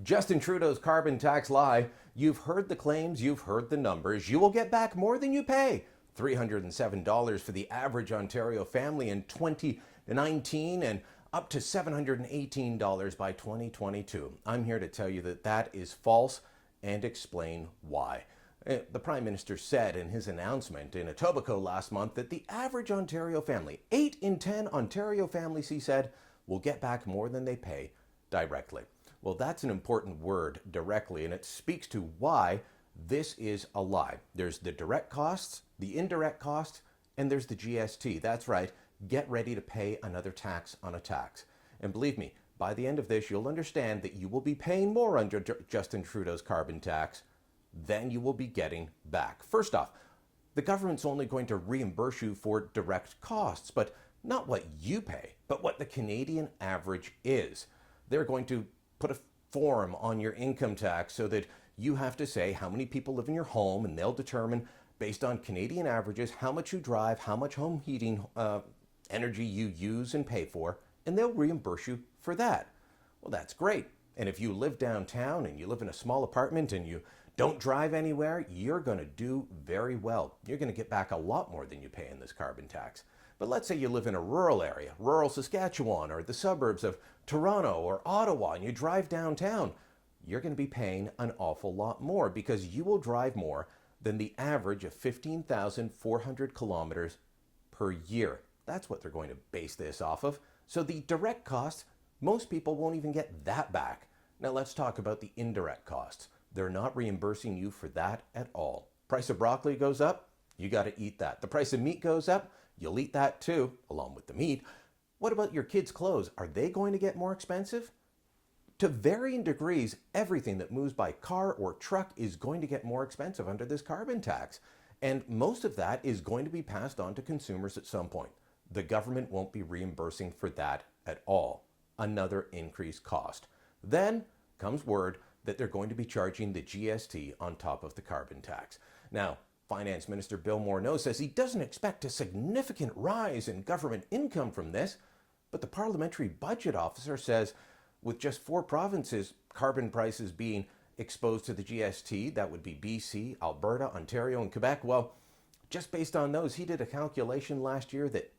Justin Trudeau's carbon tax lie. You've heard the claims, you've heard the numbers. You will get back more than you pay. $307 for the average Ontario family in 2019 and up to $718 by 2022. I'm here to tell you that that is false and explain why. The Prime Minister said in his announcement in Etobicoke last month that the average Ontario family, 8 in 10 Ontario families, he said, will get back more than they pay directly. Well, that's an important word, directly, and it speaks to why this is a lie. There's the direct costs, the indirect costs, and there's the GST. That's right. Get ready to pay another tax on a tax. And believe me, by the end of this, you'll understand that you will be paying more under Justin Trudeau's carbon tax than you will be getting back. First off, the government's only going to reimburse you for direct costs, but not what you pay, but what the Canadian average is. They're going to put a form on your income tax so that you have to say how many people live in your home, and they'll determine based on Canadian averages how much you drive, how much home heating energy you use and pay for, and they'll reimburse you for that. Well, that's great. And if you live downtown and you live in a small apartment and you don't drive anywhere, you're going to do very well. You're going to get back a lot more than you pay in this carbon tax. But let's say you live in a rural area, rural Saskatchewan or the suburbs of Toronto or Ottawa, and you drive downtown, you're going to be paying an awful lot more because you will drive more than the average of 15,400 kilometers per year. That's what they're going to base this off of. So the direct costs, most people won't even get that back. Now let's talk about the indirect costs. They're not reimbursing you for that at all. Price of broccoli goes up, you got to eat that. The price of meat goes up, you'll eat that too, along with the meat. What about your kids' clothes? Are they going to get more expensive? To varying degrees, everything that moves by car or truck is going to get more expensive under this carbon tax. And most of that is going to be passed on to consumers at some point. The government won't be reimbursing for that at all. Another increased cost. Then comes word that they're going to be charging the GST on top of the carbon tax. Now, Finance Minister Bill Morneau says he doesn't expect a significant rise in government income from this, but the Parliamentary Budget Officer says with just 4 provinces, carbon prices being exposed to the GST, that would be BC, Alberta, Ontario, and Quebec, well, just based on those, he did a calculation last year that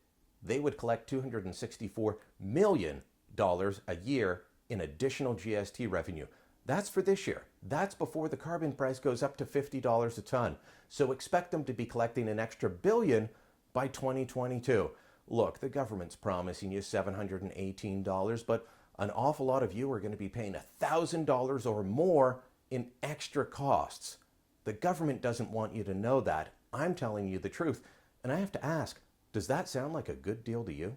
they would collect $264 million a year in additional GST revenue. That's for this year. That's before the carbon price goes up to $50 a ton. So expect them to be collecting an extra billion by 2022. Look, the government's promising you $718, but an awful lot of you are going to be paying $1,000 or more in extra costs. The government doesn't want you to know that. I'm telling you the truth. And I have to ask, does that sound like a good deal to you?